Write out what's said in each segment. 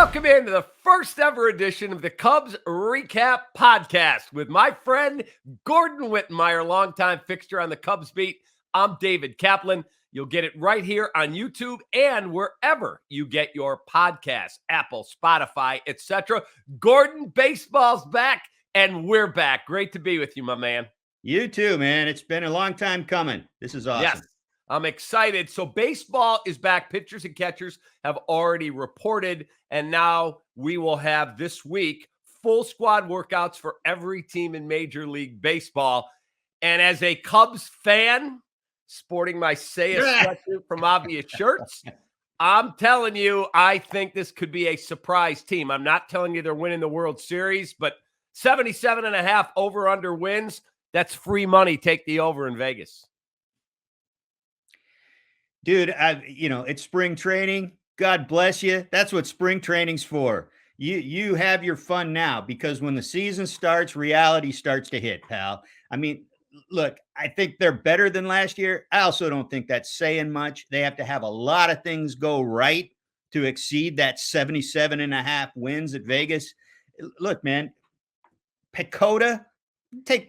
Welcome into the first ever edition of the Cubs REKAP Podcast with my friend Gordon Wittenmyer, longtime fixture on the Cubs beat. I'm David Kaplan. You'll get it right here on YouTube and wherever you get your podcasts, Apple, Spotify, etc. Gordon, baseball's back and we're back. Great to be with you, my man. You too, man. It's been a long time coming. This is awesome. Yes, I'm excited. So baseball is back. Pitchers and catchers have already reported, and now we will have this week full squad workouts for every team in Major League Baseball. And as a Cubs fan, sporting my Say a sweatshirt from Obvious Shirts, I'm telling you, I think this could be a surprise team. I'm not telling you they're winning the World Series, but 77.5 over-under wins, that's free money. Take the over in Vegas. Dude, it's spring training. God bless you. That's what spring training's for. You have your fun now, because when the season starts, reality starts to hit, pal. I mean, look, I think they're better than last year. I also don't think that's saying much. They have to have a lot of things go right to exceed that 77.5 wins at Vegas. Look, man, take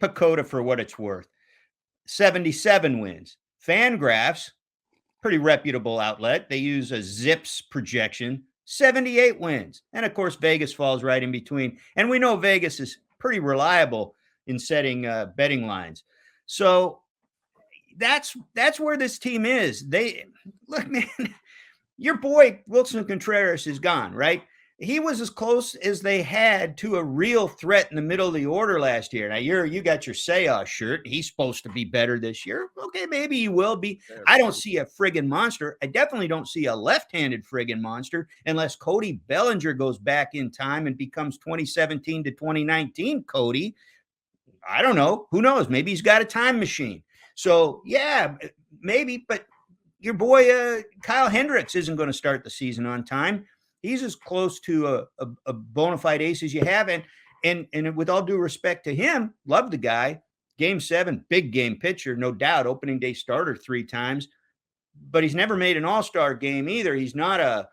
Pacoda for what it's worth. 77 wins. Fangraphs, pretty reputable outlet. They use a Zips projection, 78 wins. And of course, Vegas falls right in between. And we know Vegas is pretty reliable in setting betting lines. So that's where this team is. Look, man, your boy Wilson Contreras is gone, right? He was as close as they had to a real threat in the middle of the order last year. Now you got your Sayah shirt. He's supposed to be better this year. Okay, maybe he will be. I don't see a friggin' monster. I definitely don't see a left-handed friggin' monster unless Cody Bellinger goes back in time and becomes 2017 to 2019 Cody. I don't know. Who knows? Maybe he's got a time machine. So, yeah, maybe. But your boy Kyle Hendricks isn't going to start the season on time. He's as close to a bona fide ace as you have. And with all due respect to him, love the guy. Game 7, big game pitcher, no doubt. Opening day starter 3 times. But he's never made an all-star game either. He's not a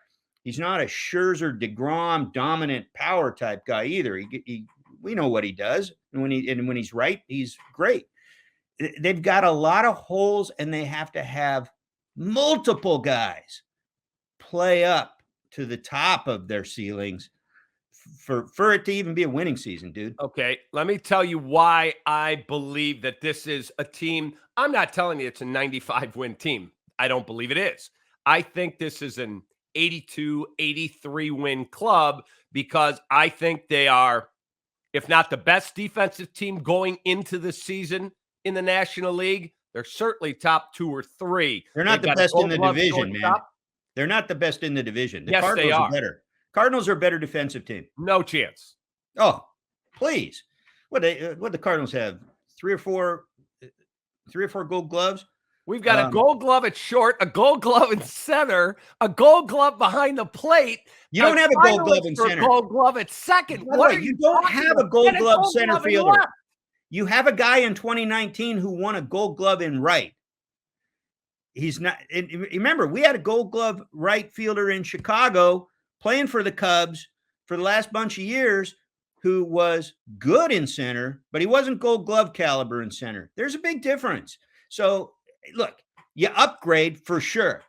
Scherzer, DeGrom dominant power type guy either. We know what he does. And when he's right, he's great. They've got a lot of holes, and they have to have multiple guys play up to the top of their ceilings for it to even be a winning season, dude. Okay, let me tell you why I believe that this is a team. I'm not telling you it's a 95-win team. I don't believe it is. I think this is an 82, 83-win club because I think they are, if not the best defensive team going into the season in the National League, they're certainly top 2 or 3. They're not the best in the division, man. They're not the best in the division. The Cardinals they are better. Cardinals are a better defensive team. No chance. Oh, please. What the Cardinals have? 3 or 4 Gold Gloves. We've got a Gold Glove at short, a Gold Glove in center, a Gold Glove behind the plate. You don't have a Gold Glove in center. Gold Glove at second. You don't have a Gold Glove center fielder. You have a guy in 2019 who won a Gold Glove in right. He's not. Remember, we had a Gold Glove right fielder in Chicago playing for the Cubs for the last bunch of years who was good in center, but he wasn't Gold Glove caliber in center. There's a big difference. So, look, you upgrade for sure.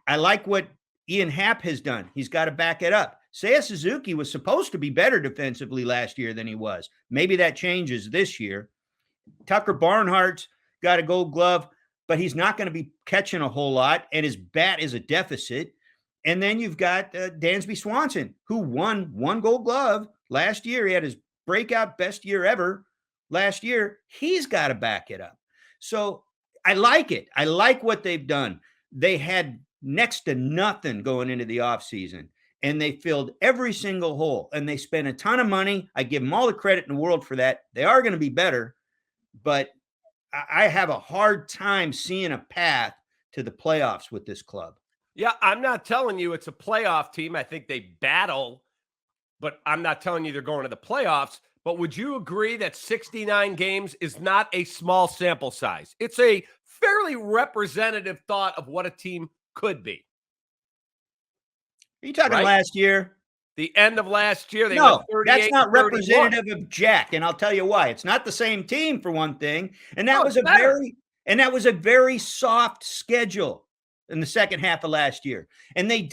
I like what Ian Happ has done. He's got to back it up. Seiya Suzuki was supposed to be better defensively last year than he was. Maybe that changes this year. Tucker Barnhart's got a Gold Glove, but he's not going to be catching a whole lot, and his bat is a deficit. And then you've got Dansby Swanson, who won 1 Gold Glove last year. He had his breakout best year ever last year. He's got to back it up. So I like it. I like what they've done. They had next to nothing going into the offseason, and they filled every single hole, and they spent a ton of money. I give them all the credit in the world for that. They are going to be better, but I have a hard time seeing a path to the playoffs with this club. Yeah, I'm not telling you it's a playoff team. I think they battle, but I'm not telling you they're going to the playoffs. But would you agree that 69 games is not a small sample size? It's a fairly representative thought of what a team could be. Are you talking last year? The end of last year, they No, went 38 that's not and 31. representative of Jack, and I'll tell you why. It's not the same team for one thing, and that No, was it's better. that was a very soft schedule in the second half of last year. And they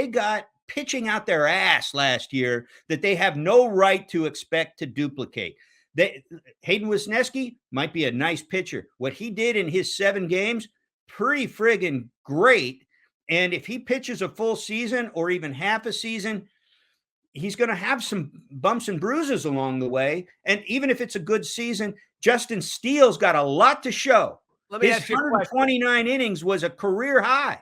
got pitching out their ass last year that they have no right to expect to duplicate. Hayden Wesneski might be a nice pitcher. What he did in his 7 games, pretty friggin' great. And if he pitches a full season or even half a season, he's going to have some bumps and bruises along the way. And even if it's a good season, Justin Steele's got a lot to show. Let me His ask you a 129 innings was a career high.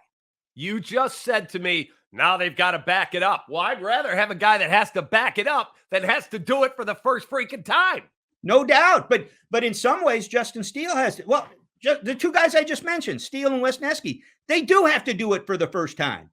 You just said to me, now they've got to back it up. Well, I'd rather have a guy that has to back it up than has to do it for the first freaking time. No doubt. But in some ways, Justin Steele has to. Well, just the 2 guys I just mentioned, Steele and Wesneski, they do have to do it for the first time.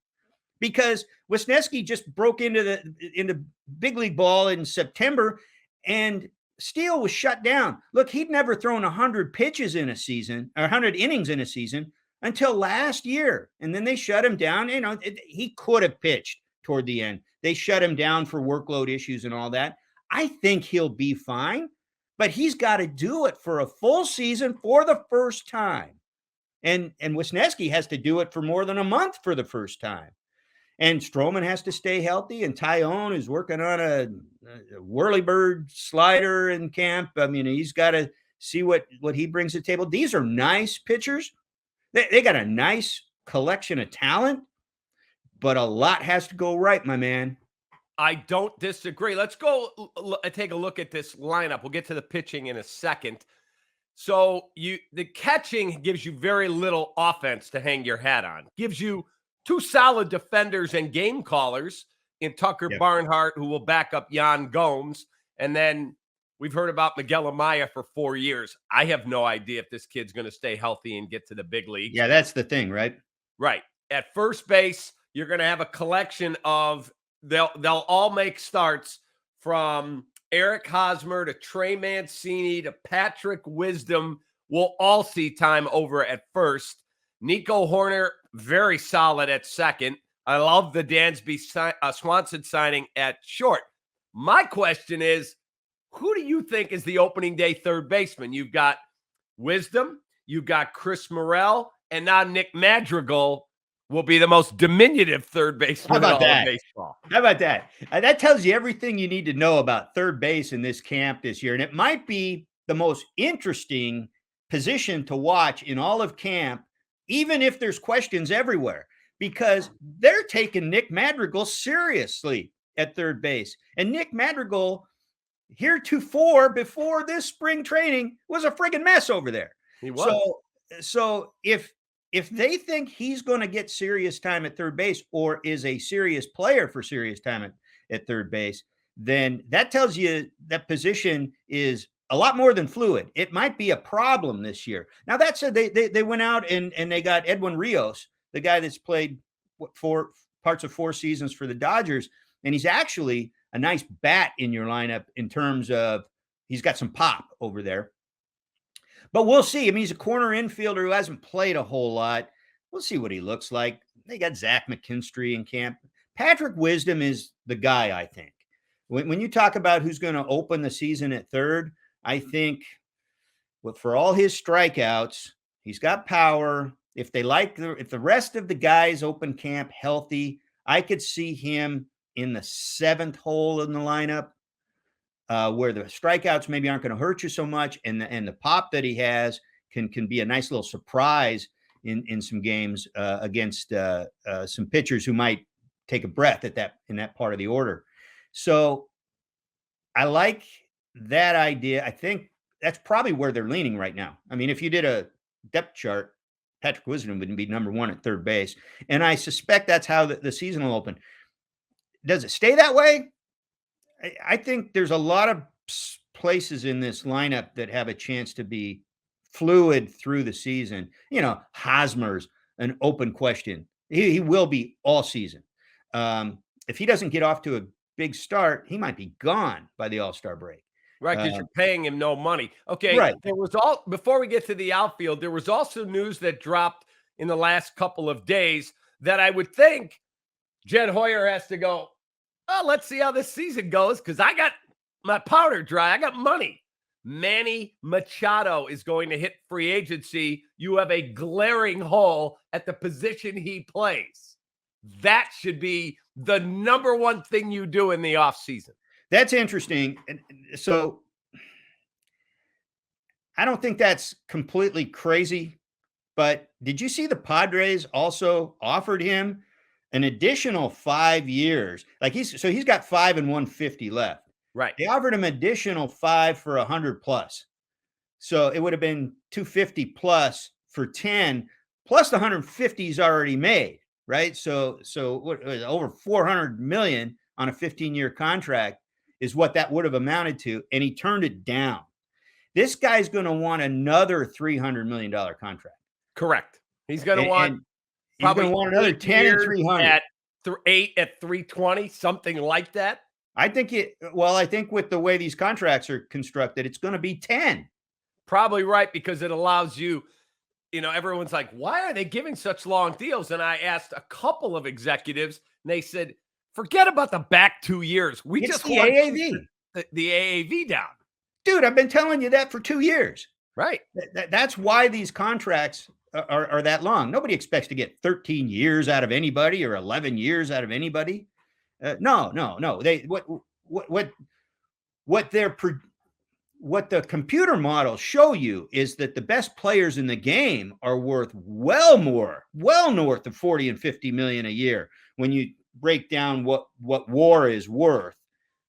Because Wesneski just broke into big league ball in September, and Steele was shut down. Look, he'd never thrown 100 pitches in a season or 100 innings in a season until last year, and then they shut him down. He could have pitched toward the end. They shut him down for workload issues and all that. I think he'll be fine, but he's got to do it for a full season for the first time, and Wesneski has to do it for more than a month for the first time. And Stroman has to stay healthy, and Tyone is working on a whirlybird slider in camp. I mean, he's got to see what he brings to the table. These are nice pitchers. They got a nice collection of talent, but a lot has to go right, my man. I don't disagree. Let's go take a look at this lineup. We'll get to the pitching in a second. So the catching gives you very little offense to hang your hat on. Gives you 2 solid defenders and game callers in Tucker Barnhart, who will back up Yan Gomes. And then we've heard about Miguel Amaya for 4 years. I have no idea if this kid's going to stay healthy and get to the big leagues. Yeah, that's the thing, right? Right. At first base, you're going to have a collection of they'll all make starts from Eric Hosmer to Trey Mancini to Patrick Wisdom. We'll all see time over at first. Nico Horner, very solid at second. I love the Dansby Swanson signing at short. My question is, who do you think is the opening day third baseman? You've got Wisdom, you've got Chris Morel, and now Nick Madrigal will be the most diminutive third baseman in all of baseball. How about that? That tells you everything you need to know about third base in this camp this year. And it might be the most interesting position to watch in all of camp, even if there's questions everywhere, because they're taking Nick Madrigal seriously at third base. And Nick Madrigal, heretofore, before this spring training, was a friggin' mess over there. He was. So if they think he's going to get serious time at third base or is a serious player for serious time at third base, then that tells you that position is a lot more than fluid. It might be a problem this year. Now, that said, they went out and they got Edwin Rios, the guy that's played 4 parts of 4 seasons for the Dodgers, and he's actually a nice bat in your lineup in terms of he's got some pop over there. But we'll see. I mean, he's a corner infielder who hasn't played a whole lot. We'll see what he looks like. They got Zach McKinstry in camp. Patrick Wisdom is the guy, I think. When you talk about who's going to open the season at third, I think for all his strikeouts, he's got power. If the rest of the guys open camp healthy, I could see him in the 7th hole in the lineup, where the strikeouts maybe aren't going to hurt you so much, and the pop that he has can be a nice little surprise in some games against some pitchers who might take a breath in that part of the order. So I like that idea. I think that's probably where they're leaning right now. I mean, if you did a depth chart, Patrick Wisdom wouldn't be number 1 at third base. And I suspect that's how the season will open. Does it stay that way? I think there's a lot of places in this lineup that have a chance to be fluid through the season. You know, Hosmer's an open question. He will be all season. If he doesn't get off to a big start, he might be gone by the All-Star break. Right, because you're paying him no money. Okay, right. Before we get to the outfield, there was also news that dropped in the last couple of days that I would think Jed Hoyer has to go, Oh, let's see how this season goes because I got my powder dry. I got money. Manny Machado is going to hit free agency. You have a glaring hole at the position he plays. That should be the number one thing you do in the offseason. That's interesting. And so I don't think that's completely crazy, but did you see the Padres also offered him an additional 5 years? Like he's got 5 and 150 left. Right. They offered him additional 5 for 100 plus. So it would have been 250 plus for 10 plus the 150 he's already made, right? So what, over 400 million on a 15-year contract is what that would have amounted to, and he turned it down. This guy's going to want another $300 million contract. Correct. He's going to want probably another 10 and 300 at 8 at 320, something like that. I think with the way these contracts are constructed, it's going to be 10. Probably right, because it allows you, everyone's like, why are they giving such long deals? And I asked a couple of executives, and they said, forget about the back 2 years. It's just the want AAV. The AAV down. Dude, I've been telling you that for 2 years. Right. That's why these contracts are that long. Nobody expects to get 13 years out of anybody or 11 years out of anybody. No. What the computer models show you is that the best players in the game are worth well north of 40 and 50 million a year when you break down what WAR is worth,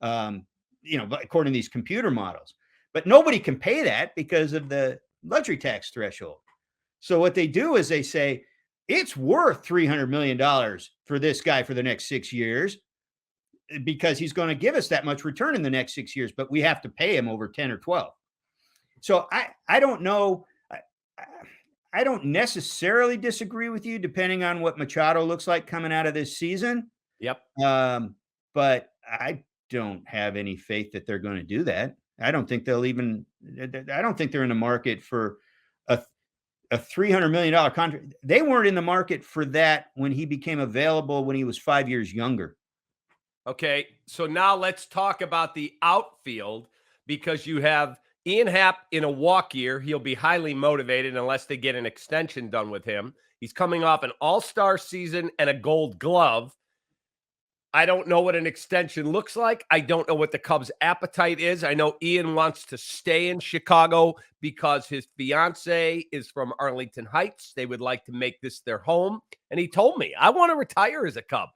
according to these computer models. But nobody can pay that because of the luxury tax threshold. So what they do is they say it's worth $300 million for this guy for the next 6 years, because he's going to give us that much return in the next 6 years, but we have to pay him over 10 or 12. So I don't know. I don't necessarily disagree with you, depending on what Machado looks like coming out of this season. Yep. But I don't have any faith that they're going to do that. I don't think they're in the market for a $300 million contract. They weren't in the market for that when he became available when he was 5 years younger. Okay, so now let's talk about the outfield, because you have Ian Happ in a walk year. He'll be highly motivated unless they get an extension done with him. He's coming off an all-star season and a gold glove. I don't know what an extension looks like. I don't know what the Cubs' appetite is. I know Ian wants to stay in Chicago because his fiance is from Arlington Heights. They would like to make this their home. And he told me, I want to retire as a Cub.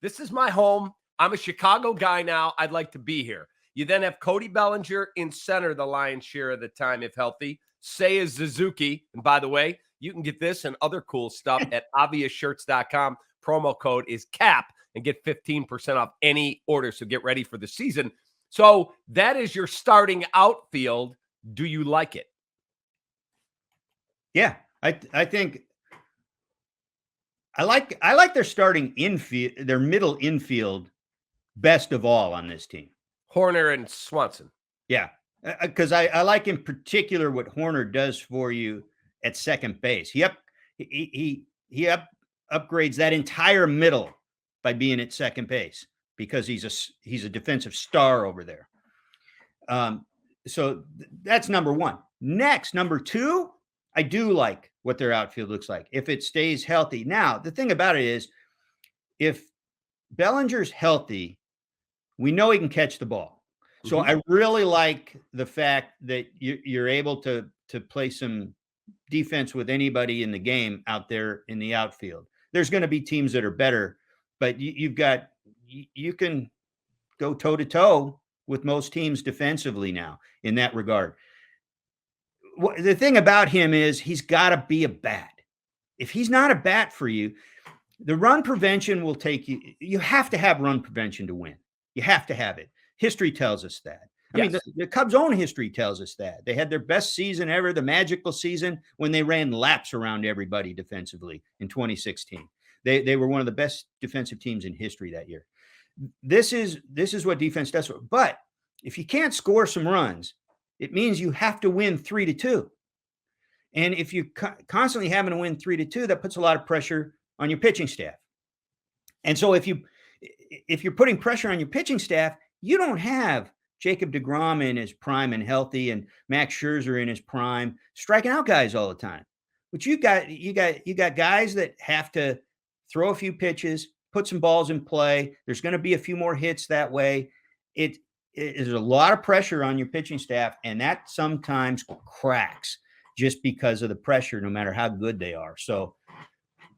This is my home. I'm a Chicago guy now. I'd like to be here. You then have Cody Bellinger in center the lion's share of the time, if healthy. Seiya Suzuki. And by the way, you can get this and other cool stuff at obviousshirts.com. Promo code is CAP and get 15% off any order. So get ready for the season. So that is your starting outfield. Do you like it? Yeah, I think I like their starting infield, their middle infield, best of all on this team. Horner and Swanson. Yeah, because I like in particular what Horner does for you at second base. He upgrades that entire middle by being at second base, because he's a defensive star over there. So that's number one. Next, number two, I do like what their outfield looks like if it stays healthy. Now, the thing about it is, if Bellinger's healthy, we know he can catch the ball. So I really like the fact that you're able to play some defense with anybody in the game out there in the outfield. There's going to be teams that are better, but you can go toe to toe with most teams defensively now in that regard. The thing about him is he's got to be a bat. If he's not a bat for you, the run prevention will take you. You have to have run prevention to win. You have to have it. History tells us that. I mean, the Cubs' own history tells us that. They had their best season ever, the magical season, when they ran laps around everybody defensively in 2016. They were one of the best defensive teams in history that year. This is what defense does. But if you can't score some runs, it means you have to win 3-2. And if you constantly having to win 3-2, that puts a lot of pressure on your pitching staff. And so if if you're putting pressure on your pitching staff, you don't have Jacob deGrom in his prime and healthy, and Max Scherzer in his prime, striking out guys all the time. But you got guys that have to throw a few pitches, put some balls in play. There's going to be a few more hits that way. It is a lot of pressure on your pitching staff, and that sometimes cracks just because of the pressure, no matter how good they are. So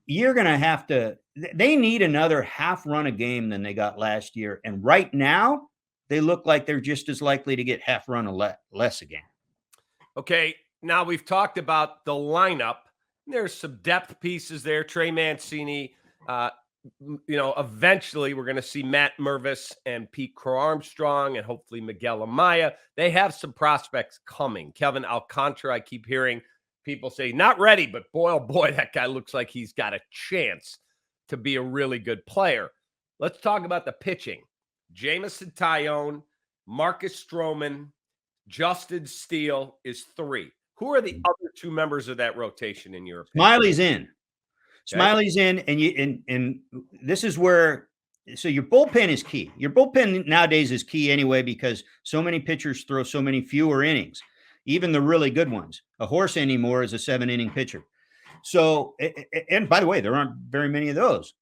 you're going to have to, they need another half run a game than they got last year. And right now, they look like they're just as likely to get half run less again. Okay, now we've talked about the lineup. There's some depth pieces there. Trey Mancini, eventually we're going to see Matt Mervis and Pete Crow Armstrong and hopefully Miguel Amaya. They have some prospects coming. Kevin Alcantara, I keep hearing people say, not ready, but boy, oh boy, that guy looks like he's got a chance to be a really good player. Let's talk about the pitching. Jameson Taillon, Marcus Stroman, Justin Steele is 3. Who are the other 2 members of that rotation in your opinion? Smiley's in. Smiley's in, and this is where, so your bullpen is key. Your bullpen nowadays is key anyway, because so many pitchers throw so many fewer innings, even the really good ones. A horse anymore is a 7-inning pitcher. So, and by the way, there aren't very many of those.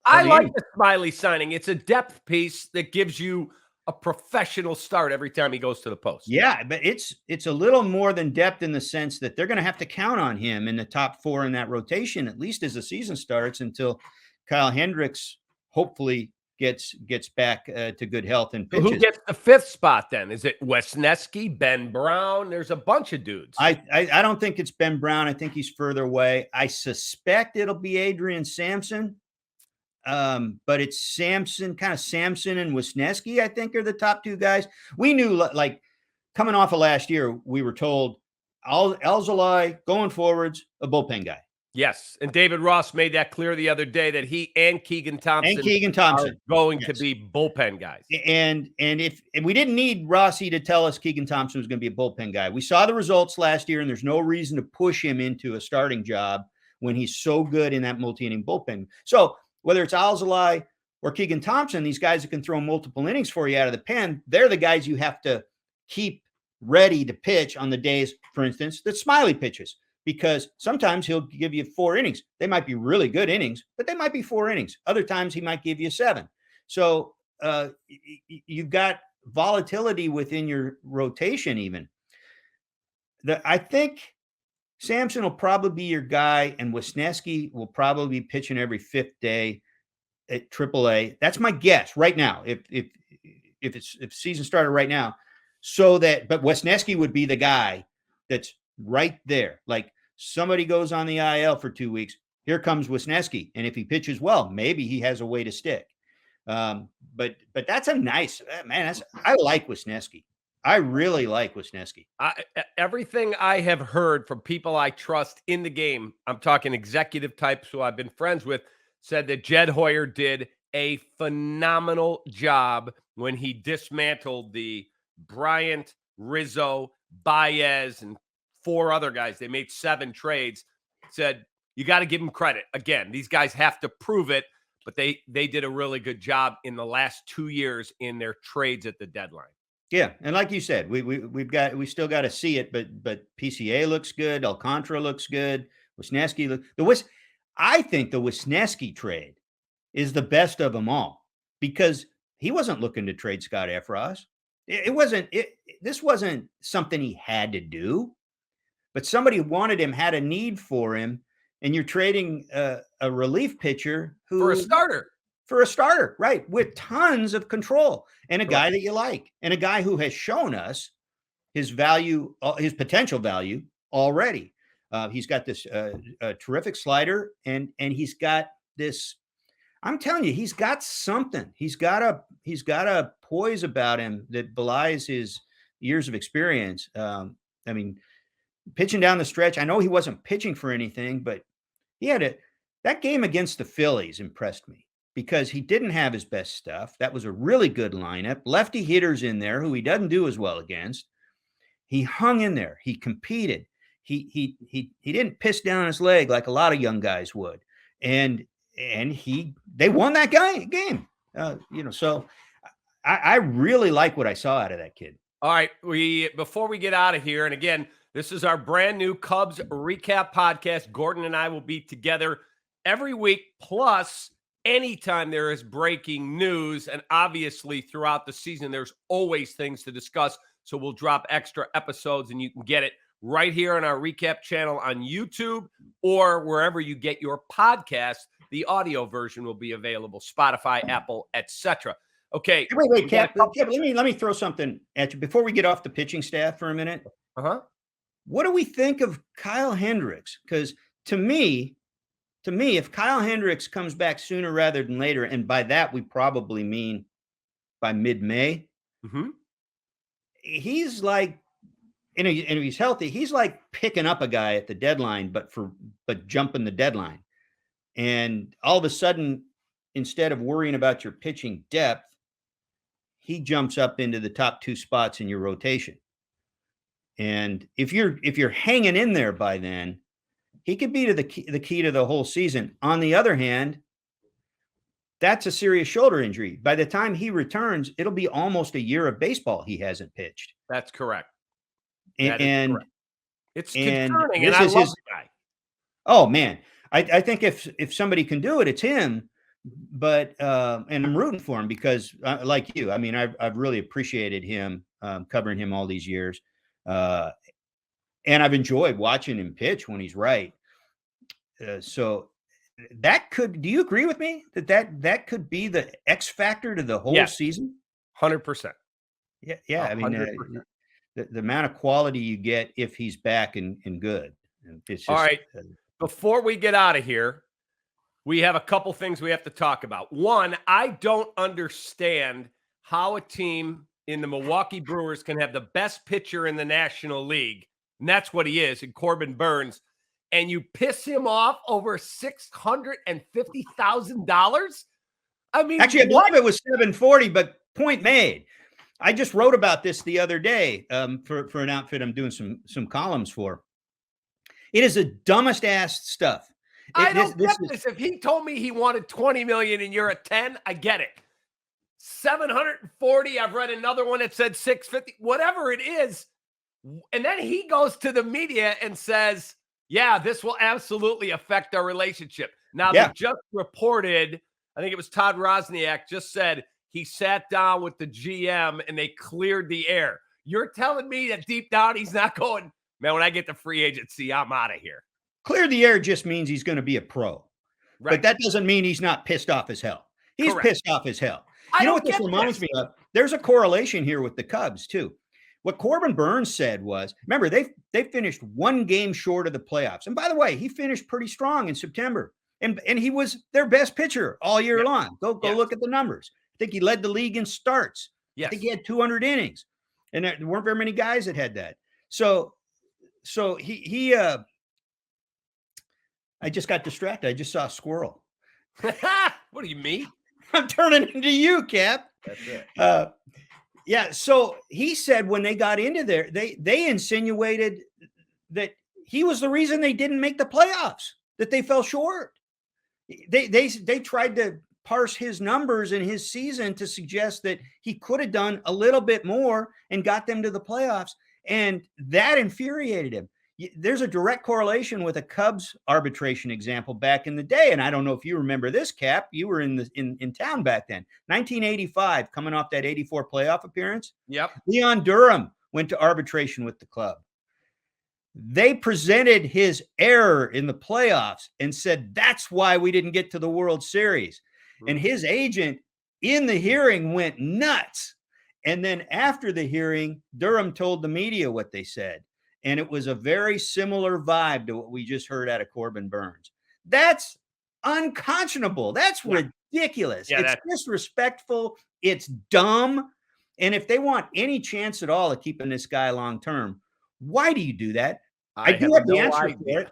I like the Smiley signing. It's a depth piece that gives you a professional start every time he goes to the post. Yeah, but it's a little more than depth in the sense that they're going to have to count on him in the top 4 in that rotation, at least as the season starts, until Kyle Hendricks hopefully gets back to good health and pitches. Who gets the 5th spot then? Is it Wesneski, Ben Brown? There's a bunch of dudes. I don't think it's Ben Brown. I think he's further away. I suspect it'll be Adrian Sampson. But it's Sampson and Wesneski, I think, are the top 2 guys. We knew, like, coming off of last year, we were told Alzolay going forwards, a bullpen guy. Yes, and David Ross made that clear the other day that he and Keegan Thompson are going to be bullpen guys. And we didn't need Rossi to tell us Keegan Thompson was going to be a bullpen guy. We saw the results last year, and there's no reason to push him into a starting job when he's so good in that multi-inning bullpen. So whether it's Alzolay or Keegan Thompson, these guys that can throw multiple innings for you out of the pen, they're the guys you have to keep ready to pitch on the days, for instance, that Smiley pitches, because sometimes he'll give you 4 innings. They might be really good innings, but they might be 4 innings. Other times he might give you 7. So you've got volatility within your rotation even. I think Sampson will probably be your guy, and Wesneski will probably be pitching every 5th day at AAA. That's my guess right now. If season started right now, but Wesneski would be the guy that's right there. Like, somebody goes on the IL for 2 weeks, here comes Wesneski, and if he pitches well, maybe he has a way to stick. But that's a nice man. I like Wesneski. I really like Wesneski. Everything I have heard from people I trust in the game, I'm talking executive types who I've been friends with, said that Jed Hoyer did a phenomenal job when he dismantled the Bryant, Rizzo, Baez, and 4 other guys. They made 7 trades. Said, you got to give them credit. Again, these guys have to prove it, but they did a really good job in the last 2 years in their trades at the deadline. Yeah, and like you said, we still got to see it, but PCA looks good, Alcantara looks good, Wesneski I think the Wesneski trade is the best of them all, because he wasn't looking to trade Scott Efros. This wasn't something he had to do, but somebody wanted him, had a need for him, and you're trading a relief pitcher for a starter, right, with tons of control, and a guy that you like, and a guy who has shown us his value, his potential value already. He's got this terrific slider, and he's got this. I'm telling you, he's got something. He's got a poise about him that belies his years of experience. I mean, pitching down the stretch. I know he wasn't pitching for anything, but that game against the Phillies impressed me, because he didn't have his best stuff. That was a really good lineup. Lefty hitters in there who he doesn't do as well against. He hung in there. He competed. He didn't piss down his leg like a lot of young guys would. And and they won that game. So I really like what I saw out of that kid. All right, before we get out of here, and again, this is our brand new Cubs Recap Podcast. Gordon and I will be together every week, plus anytime there is breaking news. And obviously, throughout the season, there's always things to discuss. So we'll drop extra episodes, and you can get it right here on our recap channel on YouTube or wherever you get your podcast. The audio version will be available, Spotify, Apple, etc. Okay. Wait, Cap. Let me throw something at you before we get off the pitching staff for a minute. What do we think of Kyle Hendricks? Because to me, if Kyle Hendricks comes back sooner rather than later, and by that we probably mean by mid-May, he's like, and if he's healthy, he's like picking up a guy at the deadline, but jumping the deadline. And all of a sudden, instead of worrying about your pitching depth, he jumps up into the top 2 spots in your rotation. And if you're hanging in there by then, he could be the key to the whole season. On the other hand, that's a serious shoulder injury. By the time he returns, it'll be almost a year of baseball he hasn't pitched. That's correct. And correct. It's concerning, and I love the guy. Oh man, I think if somebody can do it, it's him. But and I'm rooting for him because, like you, I mean, I've really appreciated him covering him all these years, and I've enjoyed watching him pitch when he's right. So do you agree with me that could be the X factor to the whole season? 100%. Yeah. I mean, the amount of quality you get if he's back and good. It's just, all right. Before we get out of here, we have a couple things we have to talk about. One, I don't understand how a team in the Milwaukee Brewers can have the best pitcher in the National League, and that's what he is, in Corbin Burnes, and you piss him off over $650,000? I mean, actually, I believe it was $740, but point made. I just wrote about this the other day for an outfit I'm doing some columns for. It is the dumbest ass stuff. I don't get this. If he told me he wanted $20 million and you're at 10, I get it. 740. I've read another one that said 650, whatever it is. And then he goes to the media and says, yeah, this will absolutely affect our relationship. Now, they just reported, I think it was Todd Wozniak just said he sat down with the GM and they cleared the air. You're telling me that deep down he's not going, man, when I get to free agency, I'm out of here. Clear the air just means he's going to be a pro. Right. But that doesn't mean he's not pissed off as hell. He's pissed off as hell. You know what this reminds me of? There's a correlation here with the Cubs, too. What Corbin Burnes said was, remember, they finished 1 game short of the playoffs. And by the way, he finished pretty strong in September. And he was their best pitcher all year long. Go look at the numbers. I think he led the league in starts. I think he had 200 innings. And there weren't very many guys that had that. So he I just got distracted. I just saw a squirrel. What do you mean? I'm turning into you, Cap. That's it. So he said when they got into there, they insinuated that he was the reason they didn't make the playoffs, that they fell short. They tried to parse his numbers in his season to suggest that he could have done a little bit more and got them to the playoffs. And that infuriated him. There's a direct correlation with a Cubs arbitration example back in the day. And I don't know if you remember this, Cap. You were in town back then. 1985, coming off that 84 playoff appearance. Yep. Leon Durham went to arbitration with the club. They presented his error in the playoffs and said, that's why we didn't get to the World Series. Mm-hmm. And his agent in the hearing went nuts. And then after the hearing, Durham told the media what they said. And it was a very similar vibe to what we just heard out of Corbin Burnes. That's unconscionable. That's ridiculous. It's disrespectful. It's dumb. And if they want any chance at all of keeping this guy long-term, why do you do that? I do have the answer for it.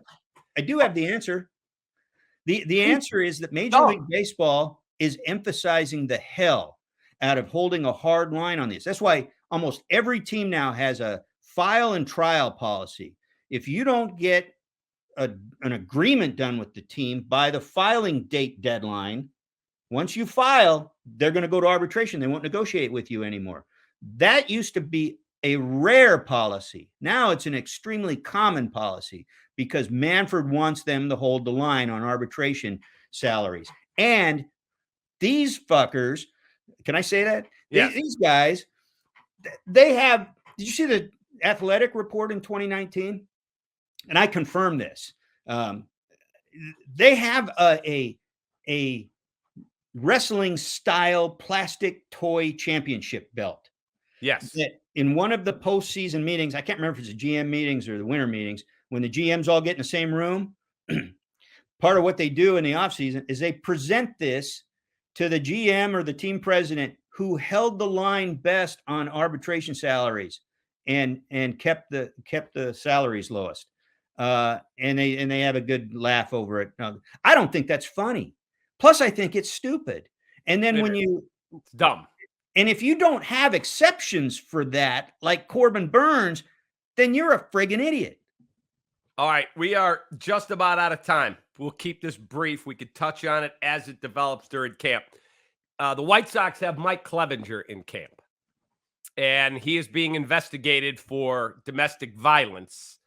I do have the answer. The answer is that Major League Baseball is emphasizing the hell out of holding a hard line on this. That's why almost every team now has a file and trial policy. If you don't get an agreement done with the team by the filing date deadline. Once you file, they're going to go to arbitration. They won't negotiate with you anymore. That used to be a rare policy. Now it's an extremely common policy because Manfred wants them to hold the line on arbitration salaries. And these fuckers, can I say that? Yeah. These guys, they have, did you see the Athletic report in 2019? And I confirm this. They have a wrestling style plastic toy championship belt. Yes. In one of the postseason meetings, I can't remember if it's the GM meetings or the winter meetings, when the GMs all get in the same room, part of what they do in the offseason is they present this to the GM or the team president who held the line best on arbitration salaries and kept the salaries lowest. And they have a good laugh over it. I don't think that's funny. Plus, I think it's stupid. And then it's dumb. And if you don't have exceptions for that, like Corbin Burns, then you're a friggin' idiot. All right, we are just about out of time. We'll keep this brief. We could touch on it as it develops during camp. The White Sox have Mike Clevenger in camp, and he is being investigated for domestic violence,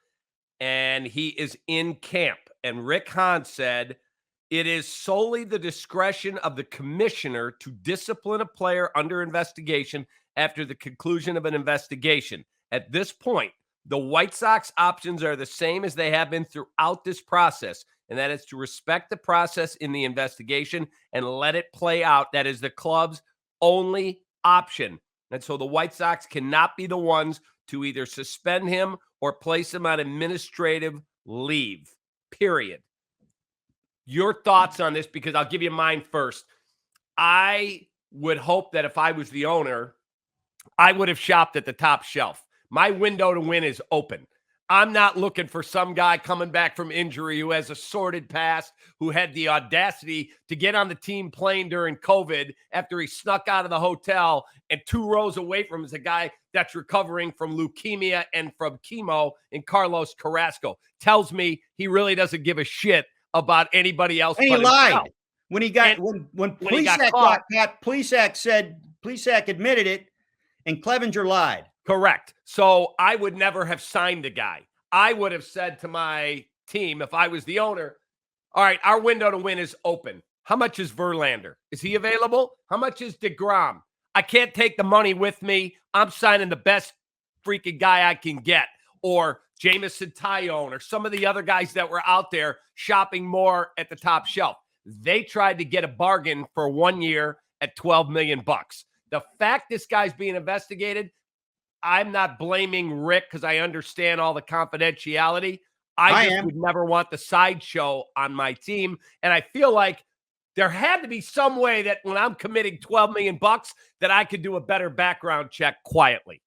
and he is in camp. And Rick Hahn said, it is solely the discretion of the commissioner to discipline a player under investigation after the conclusion of an investigation. At this point, the White Sox options are the same as they have been throughout this process, and that is to respect the process in the investigation and let it play out. That is the club's only option. And so the White Sox cannot be the ones to either suspend him or place him on administrative leave, period. Your thoughts on this, because I'll give you mine first. I would hope that if I was the owner, I would have shopped at the top shelf. My window to win is open. I'm not looking for some guy coming back from injury who has a sordid past, who had the audacity to get on the team plane during COVID after he snuck out of the hotel, and 2 rows away from him is a guy that's recovering from leukemia and from chemo in Carlos Carrasco. Tells me he really doesn't give a shit about anybody else. And he lied when he got when Plesac got caught. Plesac admitted it, and Clevenger lied. Correct. So I would never have signed the guy. I would have said to my team, if I was the owner, all right, our window to win is open. How much is Verlander? Is he available? How much is DeGrom? I can't take the money with me. I'm signing the best freaking guy I can get. Or Jameson Tyone, or some of the other guys that were out there shopping more at the top shelf. They tried to get a bargain for 1 year at $12 million. The fact this guy's being investigated, I'm not blaming Rick because I understand all the confidentiality. I would never want the sideshow on my team. And I feel like there had to be some way that when I'm committing $12 million that I could do a better background check quietly.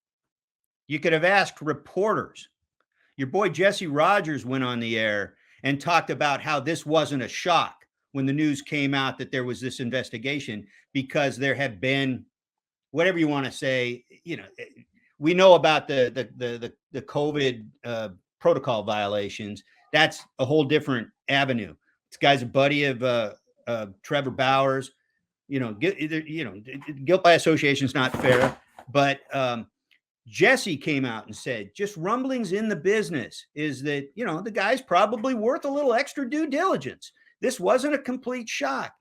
You could have asked reporters. Your boy Jesse Rogers went on the air and talked about how this wasn't a shock when the news came out that there was this investigation, because there had been, whatever you want to say, we know about the COVID protocol violations. That's a whole different avenue. This guy's a buddy of Trevor Bauer's. Guilt by association is not fair, but Jesse came out and said, just rumblings in the business is that, the guy's probably worth a little extra due diligence. This wasn't a complete shock.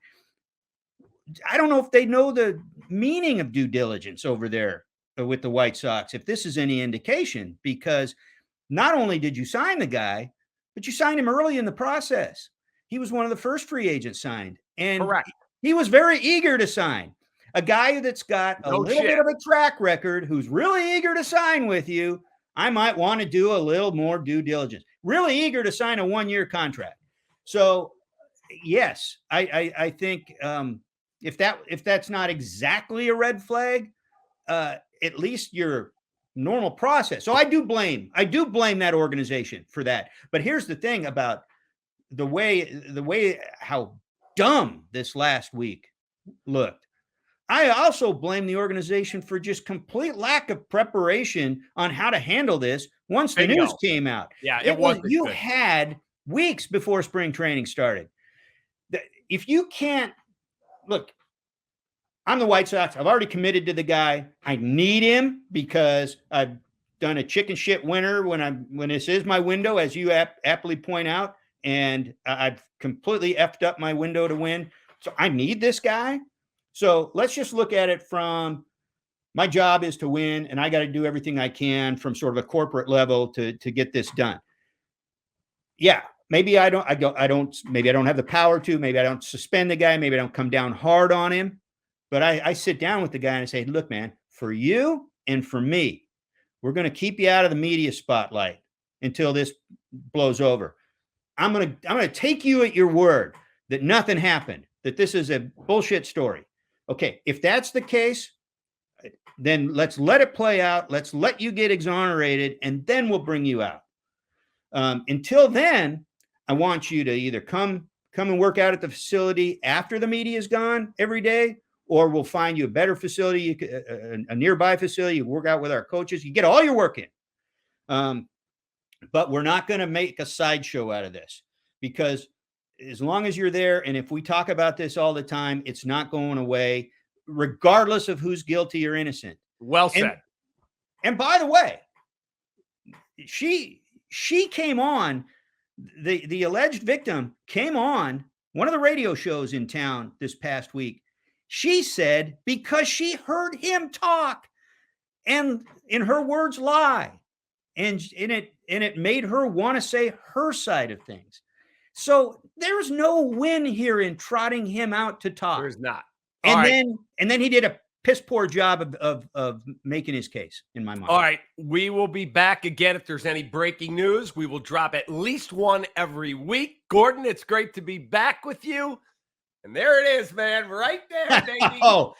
I don't know if they know the meaning of due diligence over there with the White Sox, if this is any indication, because not only did you sign the guy, but you signed him early in the process. He was one of the first free agents signed. And correct. He was very eager to sign. A guy that's got a little bit of a track record, who's really eager to sign with you, I might want to do a little more due diligence. Really eager to sign a 1-year contract. So, yes, I think if that's not exactly a red flag, at least your normal process. So I do blame that organization for that. But here's the thing about the way how dumb this last week looked. I also blame the organization for just complete lack of preparation on how to handle this once the news came out. Yeah, it wasn't you good. had weeks before spring training started. If you can't look, I'm the White Sox. I've already committed to the guy. I need him because I've done a chicken shit winter when this is my window, as you aptly point out, and I've completely effed up my window to win. So I need this guy. So let's just look at it from my job is to win, and I got to do everything I can from sort of a corporate level to get this done. Yeah, maybe I don't have the power to, maybe I don't suspend the guy, maybe I don't come down hard on him, but I sit down with the guy and I say, look, man, for you and for me, we're going to keep you out of the media spotlight until this blows over. I'm going to take you at your word that nothing happened, that this is a bullshit story. Okay, if that's the case, then let's let it play out. Let's let you get exonerated, and then we'll bring you out. Until then, I want you to either come and work out at the facility after the media is gone every day, or we'll find you a better facility, a nearby facility. You work out with our coaches. You get all your work in. But we're not going to make a sideshow out of this, because as long as you're there, and if we talk about this all the time, it's not going away, regardless of who's guilty or innocent. Well said. And by the way, she came on, the alleged victim came on one of the radio shows in town this past week. She said because she heard him talk and, in her words, lie. And it made her want to say her side of things. So there's no win here in trotting him out to talk. There's not. And then he did a piss poor job of making his case, in my mind. All right. We will be back again. If there's any breaking news, we will drop at least one every week. Gordon, it's great to be back with you. And there it is, man. Right there, baby. Oh,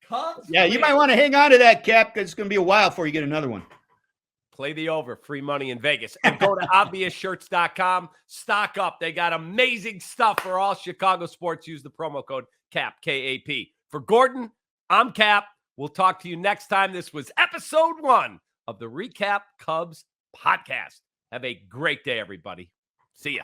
Cubs yeah. You might want to hang on to that, Cap, because it's going to be a while before you get another one. Play the over. Free money in Vegas. And go to obviousshirts.com. Stock up. They got amazing stuff for all Chicago sports. Use the promo code CAP, K-A-P. For Gordon, I'm Cap. We'll talk to you next time. This was episode 1 of the Recap Cubs podcast. Have a great day, everybody. See ya.